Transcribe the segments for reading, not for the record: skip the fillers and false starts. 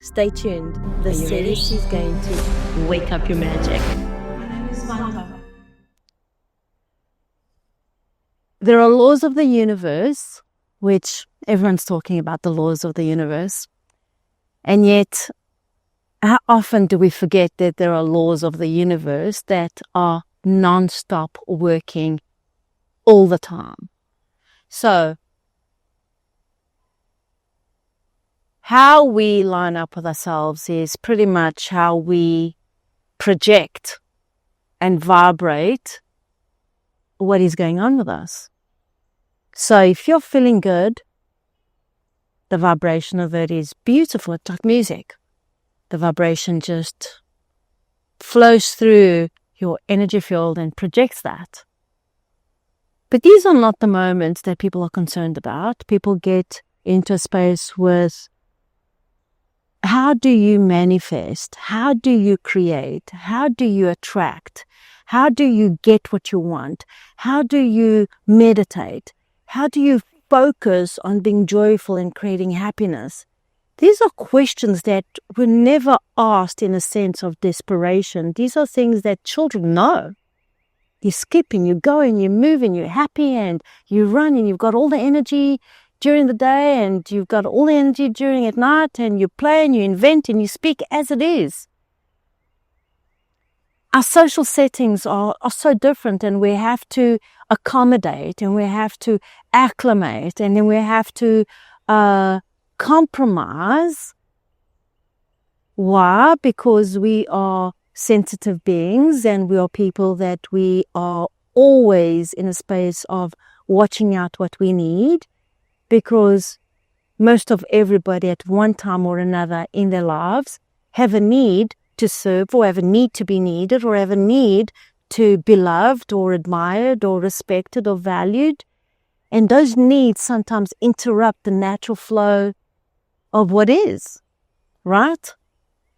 Stay tuned. The series is going to wake up your magic. There are laws of the universe, which everyone's talking about the laws of the universe. And yet, how often do we forget that there are laws of the universe that are non-stop working all the time? So, how we line up with ourselves is pretty much how we project and vibrate what is going on with us. So if you're feeling good, the vibration of it is beautiful. It's like music. The vibration just flows through your energy field and projects that. But these are not the moments that people are concerned about. People get into a space with, how do you manifest? How do you create? How do you attract? How do you get what you want? How do you meditate? How do you focus on being joyful and creating happiness? These are questions that were never asked in a sense of desperation. These are things that children know. You're skipping, you're going, you're moving, you're happy, and you run, and you've got all the energy during the day, and you've got all the energy during at night, and you play, and you invent, and you speak as it is. Our social settings are so different, and we have to accommodate, and we have to acclimate, and then we have to compromise. Why? Because we are sensitive beings, and we are people that we are always in a space of watching out what we need, because most of everybody at one time or another in their lives have a need to serve, or have a need to be needed, or have a need to be loved or admired or respected or valued. And those needs sometimes interrupt the natural flow of what is, right?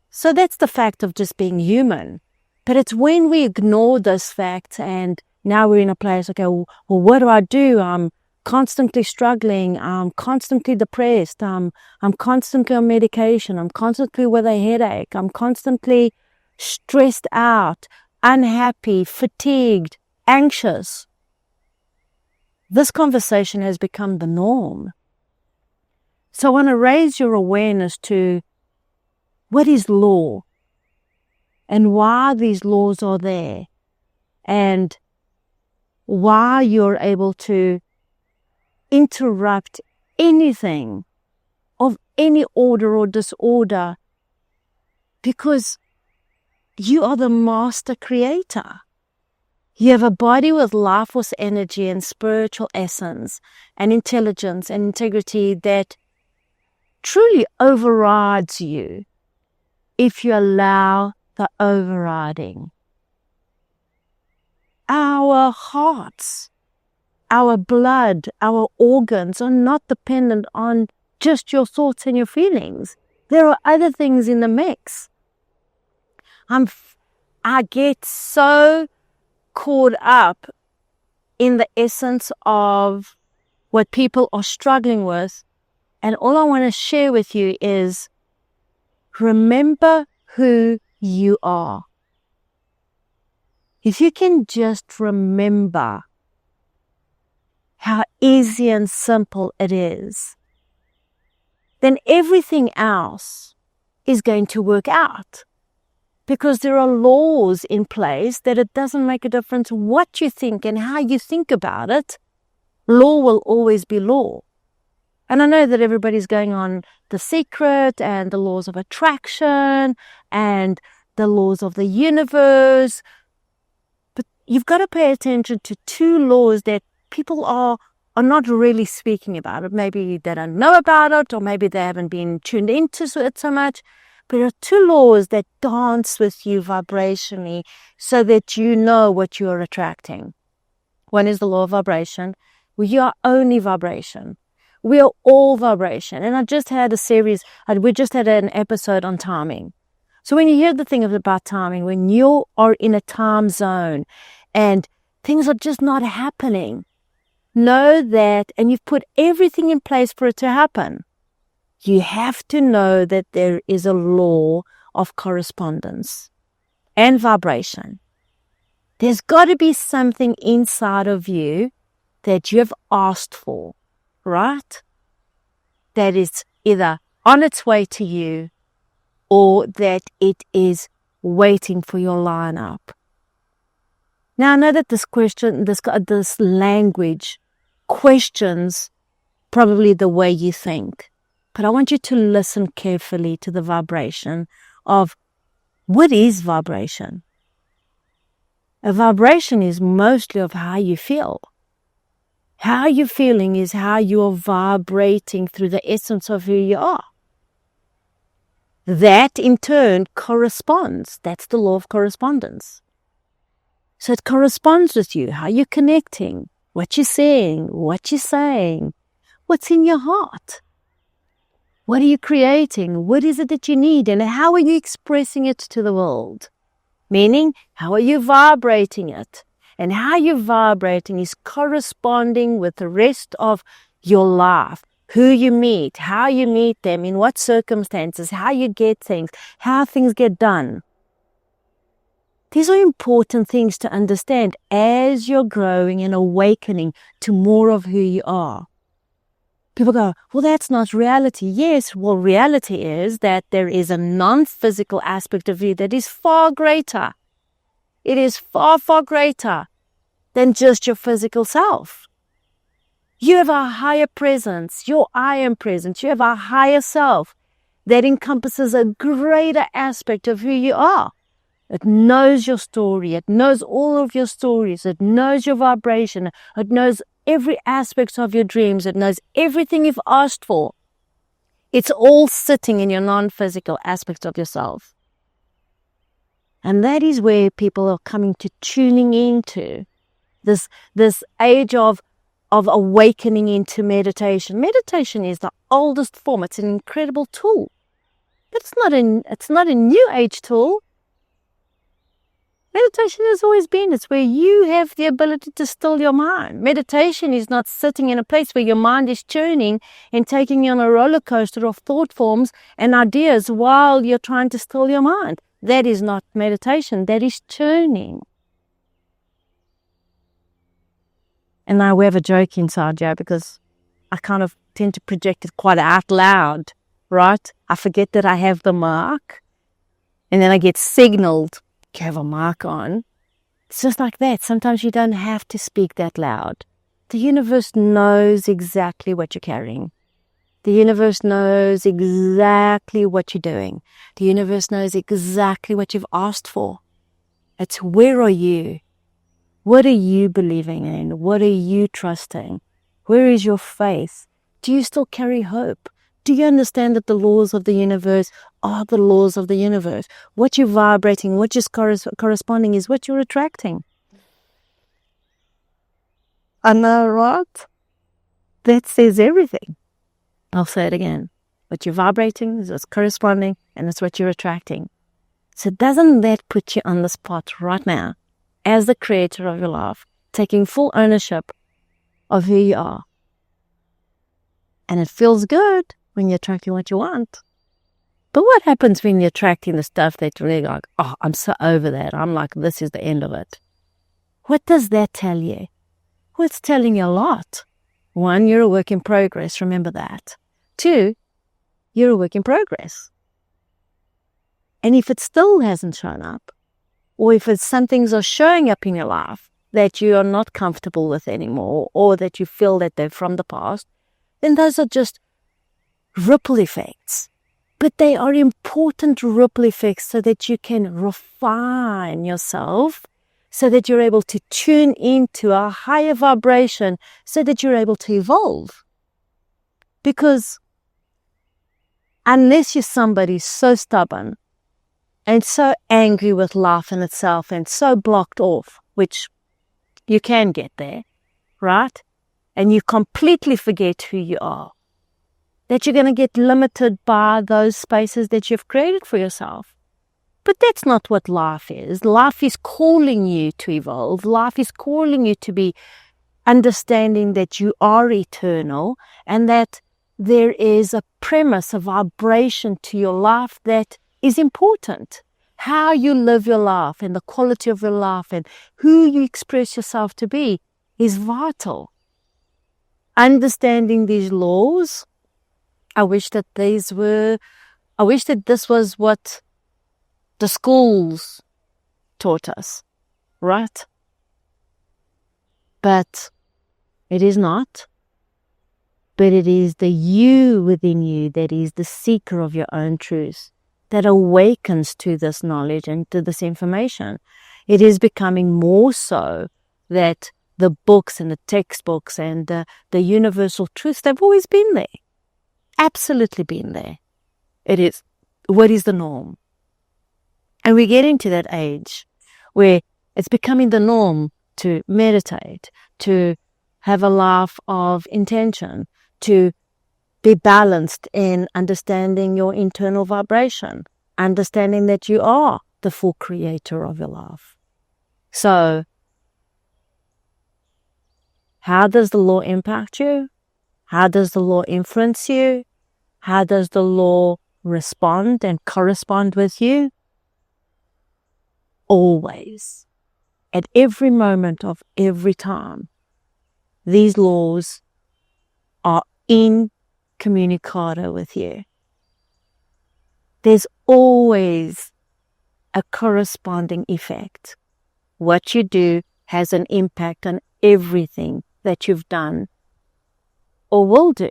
So that's the fact of just being human. But it's when we ignore those facts and now we're in a place, okay, well, what do I do? I'm constantly struggling. I'm constantly depressed. I'm constantly on medication. I'm constantly with a headache. I'm constantly stressed out, unhappy, fatigued, anxious. This conversation has become the norm. So I want to raise your awareness to what is law and why these laws are there, and why you're able to interrupt anything of any order or disorder, because you are the master creator. You have a body with life force energy and spiritual essence and intelligence and integrity that truly overrides you if you allow the overriding. Our hearts, our blood, our organs are not dependent on just your thoughts and your feelings. There are other things in the mix. I get so caught up in the essence of what people are struggling with, and all I want to share with you is, remember who you are. If you can just remember how easy and simple it is, then everything else is going to work out. Because there are laws in place that it doesn't make a difference what you think and how you think about it. Law will always be law. And I know that everybody's going on The Secret and the laws of attraction and the laws of the universe. But you've got to pay attention to two laws that people are not really speaking about it. Maybe they don't know about it, or maybe they haven't been tuned into it so much. But there are two laws that dance with you vibrationally so that you know what you are attracting. One is the law of vibration. We are only vibration. We are all vibration. And I just had a series, we just had an episode on timing. So when you hear the thing about timing, when you are in a time zone and things are just not happening, know that, and you've put everything in place for it to happen. you have to know that there is a law of correspondence and vibration. There's got to be something inside of you that you've asked for, right? That is either on its way to you or that it is waiting for your line up. Now, I know that this language questions probably the way you think, but I want you to listen carefully to the vibration of what is vibration. A vibration is mostly of how you feel. How you're feeling is how you are vibrating through the essence of who you are. That in turn corresponds. That's the law of correspondence. So it corresponds with you, how you're connecting, what you're saying, what's in your heart. What are you creating? What is it that you need? And how are you expressing it to the world? Meaning, how are you vibrating it? And how you're vibrating is corresponding with the rest of your life. Who you meet, how you meet them, in what circumstances, how you get things, how things get done. These are important things to understand as you're growing and awakening to more of who you are. People go, well, that's not reality. Yes, well, reality is that there is a non-physical aspect of you that is far greater. It is far, far greater than just your physical self. You have a higher presence, your I am presence. You have a higher self that encompasses a greater aspect of who you are. It knows your story. It knows all of your stories. It knows your vibration. It knows every aspect of your dreams. It knows everything you've asked for. It's all sitting in your non-physical aspects of yourself. And that is where people are coming to tuning into this age of awakening into meditation is the oldest form. It's an incredible tool, but it's not a new age tool. Meditation has always been. It's where you have the ability to still your mind. Meditation is not sitting in a place where your mind is churning and taking you on a roller coaster of thought forms and ideas while you're trying to still your mind. That is not meditation. That is churning. And now we have a joke inside here because I kind of tend to project it quite out loud, right? I forget that I have the mark and then I get signaled, you have a mark on. It's just like that. Sometimes you don't have to speak that loud. The universe knows exactly what you're carrying. The universe knows exactly what you're doing. The universe knows exactly what you've asked for. It's where are you? What are you believing in? What are you trusting? Where is your faith? Do you still carry hope? Do you understand that the laws of the universe are the laws of the universe? What you're vibrating, what is corresponding is what you're attracting. I know, right? That says everything. I'll say it again. What you're vibrating is what's corresponding, and it's what you're attracting. So doesn't that put you on the spot right now as the creator of your life, taking full ownership of who you are? And it feels good when you're attracting what you want. But what happens when you're attracting the stuff that you're really like, oh, I'm so over that. I'm like, this is the end of it. What does that tell you? Well, it's telling you a lot. One, you're a work in progress. Remember that. Two, you're a work in progress. And if it still hasn't shown up, or if it's some things are showing up in your life that you are not comfortable with anymore, or that you feel that they're from the past, then those are just ripple effects. But they are important ripple effects so that you can refine yourself, so that you're able to tune into a higher vibration, so that you're able to evolve. Because unless you're somebody so stubborn and so angry with life in itself and so blocked off, which you can get there, right? And you completely forget who you are, that you're going to get limited by those spaces that you've created for yourself. But that's not what life is. Life is calling you to evolve. Life is calling you to be understanding that you are eternal and that there is a premise, a vibration to your life that is important. How you live your life and the quality of your life and who you express yourself to be is vital. Understanding these laws, I wish that this was what the schools taught us, right? But it is not. But it is the you within you that is the seeker of your own truth, that awakens to this knowledge and to this information. It is becoming more so that the books and the textbooks and the universal truths, they've always been there. Absolutely been there. It is what is the norm. And we're getting to that age where it's becoming the norm to meditate, to have a life of intention, to be balanced in understanding your internal vibration, understanding that you are the full creator of your life. So, how does the law impact you? How does the law influence you? How does the law respond and correspond with you? Always, at every moment of every time, these laws are incommunicado with you. There's always a corresponding effect. What you do has an impact on everything that you've done or will do.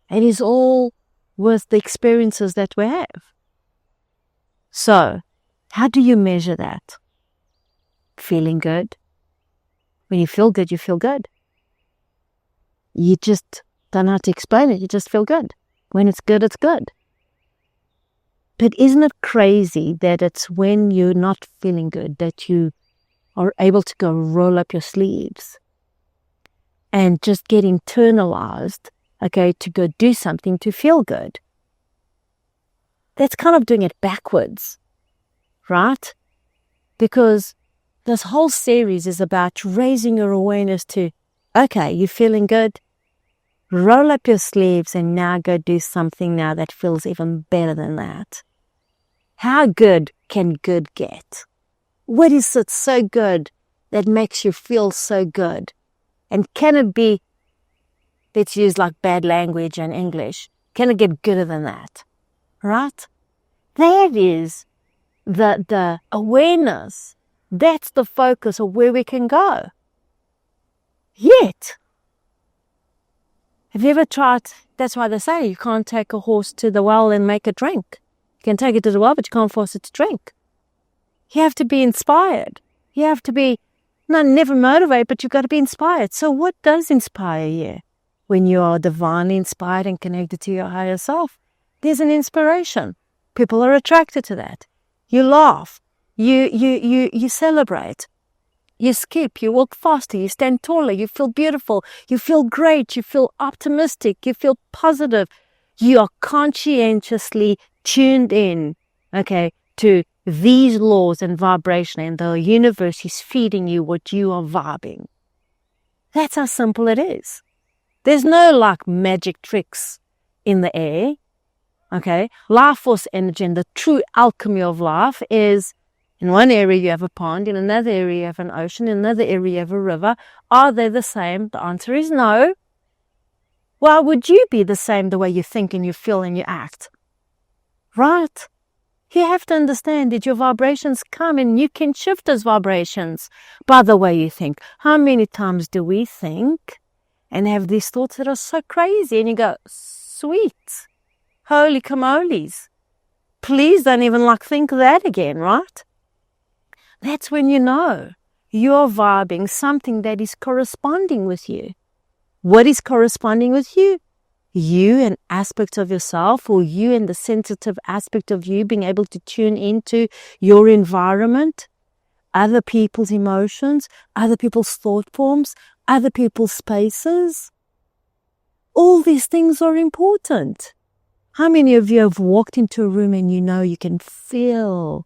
It is all with the experiences that we have. So, how do you measure that? Feeling good. When you feel good, you feel good. You just don't know how to explain it. You just feel good. When it's good, it's good. But isn't it crazy that it's when you're not feeling good that you are able to go roll up your sleeves and just get internalized, okay, to go do something to feel good? That's kind of doing it backwards, right? Because this whole series is about raising your awareness to, okay, you're feeling good, roll up your sleeves and now go do something now that feels even better than that. How good can good get? What is it so good that makes you feel so good? And can it be, let's use like bad language and English, can it get gooder than that? Right? That is the awareness. That's the focus of where we can go. Yet, have you ever tried, that's why they say you can't take a horse to the well and make it drink. You can take it to the well, but you can't force it to drink. You have to be inspired. You have to be, never motivated, but you've got to be inspired. So what does inspire you? When you are divinely inspired and connected to your higher self, there's an inspiration. People are attracted to that. You laugh. You celebrate. You skip, you walk faster, you stand taller, you feel beautiful, you feel great, you feel optimistic, you feel positive. You are conscientiously tuned in, okay, to these laws and vibration, and the universe is feeding you what you are vibing. That's how simple it is. There's no like magic tricks in the air, okay? Life force energy and the true alchemy of life is, in one area you have a pond, in another area you have an ocean, in another area you have a river. Are they the same? The answer is no. Why would you be the same the way you think and you feel and you act? Right? You have to understand that your vibrations come and you can shift those vibrations by the way you think. How many times do we think and have these thoughts that are so crazy and you go, sweet, holy camolies, please don't even think that again, right? That's when you know you're vibing something that is corresponding with you. What is corresponding with you? You, an aspect of yourself, or you and the sensitive aspect of you being able to tune into your environment, other people's emotions, other people's thought forms, other people's spaces. All these things are important. How many of you have walked into a room and you know you can feel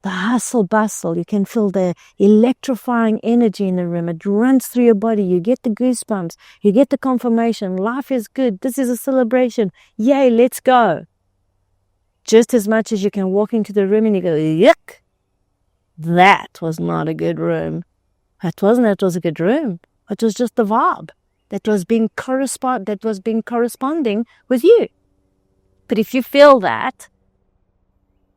the hustle bustle. You can feel the electrifying energy in the room. It runs through your body. You get the goosebumps. You get the confirmation. Life is good. This is a celebration. Yay, let's go. Just as much as you can walk into the room and you go, yuck, that was not a good room. It wasn't that it was a good room. It was just the vibe that was being corresponding with you. But if you feel that,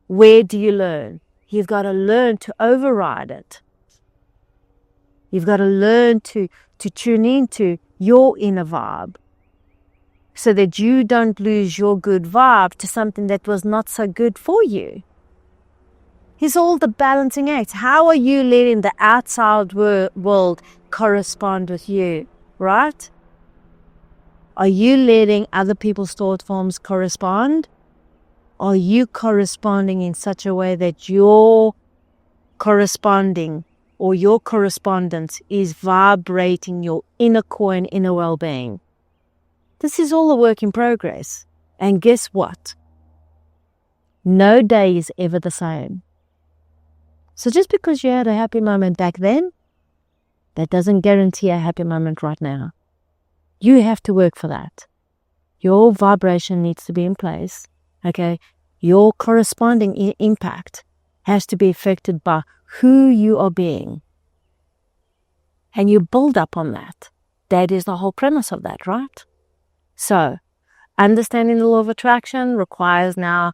where do you learn? You've got to learn to override it. You've got to learn to tune into your inner vibe so that you don't lose your good vibe to something that was not so good for you. It's all the balancing act. How are you letting the outside world correspond with you, right? Are you letting other people's thought forms correspond? Are you corresponding in such a way that your corresponding or your correspondence is vibrating your inner core and inner well-being? This is all a work in progress. And guess what? No day is ever the same. So just because you had a happy moment back then, that doesn't guarantee a happy moment right now. You have to work for that. Your vibration needs to be in place. Okay, your corresponding impact has to be affected by who you are being. And you build up on that. That is the whole premise of that, right? So, understanding the law of attraction requires now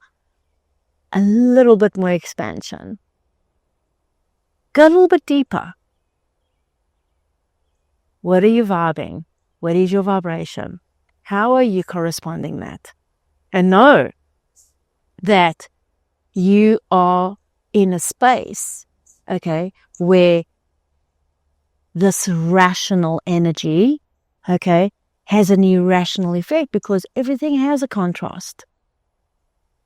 a little bit more expansion. Go a little bit deeper. What are you vibing? What is your vibration? How are you corresponding that? And know that you are in a space, okay, where this rational energy, okay, has an irrational effect because everything has a contrast.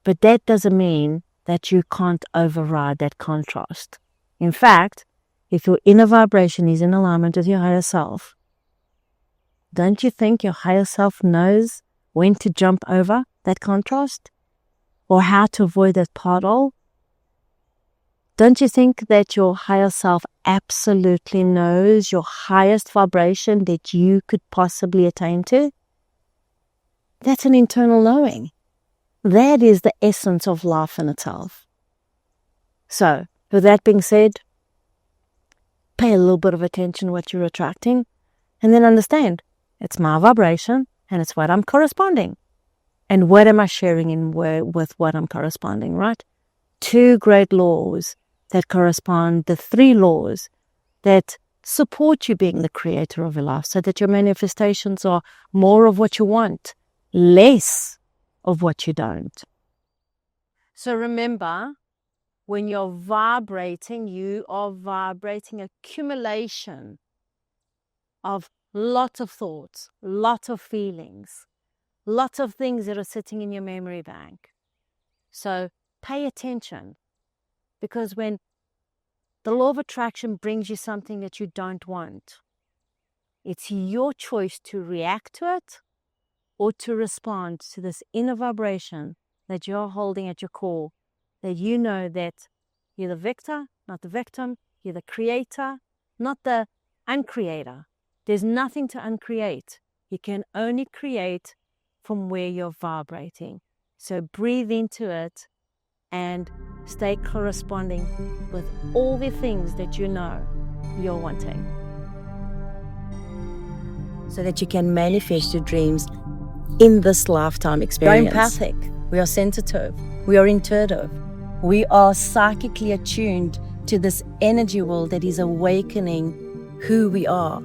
But that doesn't mean that you can't override that contrast. In fact, if your inner vibration is in alignment with your higher self, don't you think your higher self knows when to jump over that contrast or how to avoid that pothole? Don't you think that your higher self absolutely knows your highest vibration that you could possibly attain to? That's an internal knowing. That is the essence of life in itself. So, with that being said, pay a little bit of attention to what you're attracting and then understand it's my vibration and it's what I'm corresponding. And what am I sharing with what I'm corresponding, right? Two great laws that correspond, the three laws that support you being the creator of your life so that your manifestations are more of what you want, less of what you don't. So remember, when you're vibrating, you are vibrating accumulation of lots of thoughts, lots of feelings, lots of things that are sitting in your memory bank. So pay attention, because when the law of attraction brings you something that you don't want, it's your choice to react to it or to respond to this inner vibration that you're holding at your core, that you know that you're the victor, not the victim, you're the creator, not the uncreator. There's nothing to uncreate. You can only create from where you're vibrating. So breathe into it and stay corresponding with all the things that you know you're wanting, so that you can manifest your dreams in this lifetime experience. We're empathic, we are sensitive, we are intuitive, we are psychically attuned to this energy world that is awakening who we are.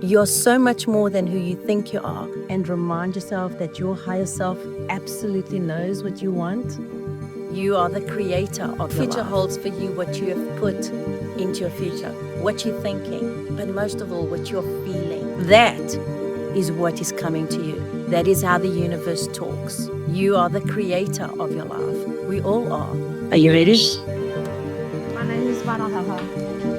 You're so much more than who you think you are. And remind yourself that your higher self absolutely knows what you want. You are the creator of your life. Future holds for you what you have put into your future, what you're thinking, but most of all, what you're feeling. That is what is coming to you. That is how the universe talks. You are the creator of your life. We all are. Are you ready? My name is Vanahaha.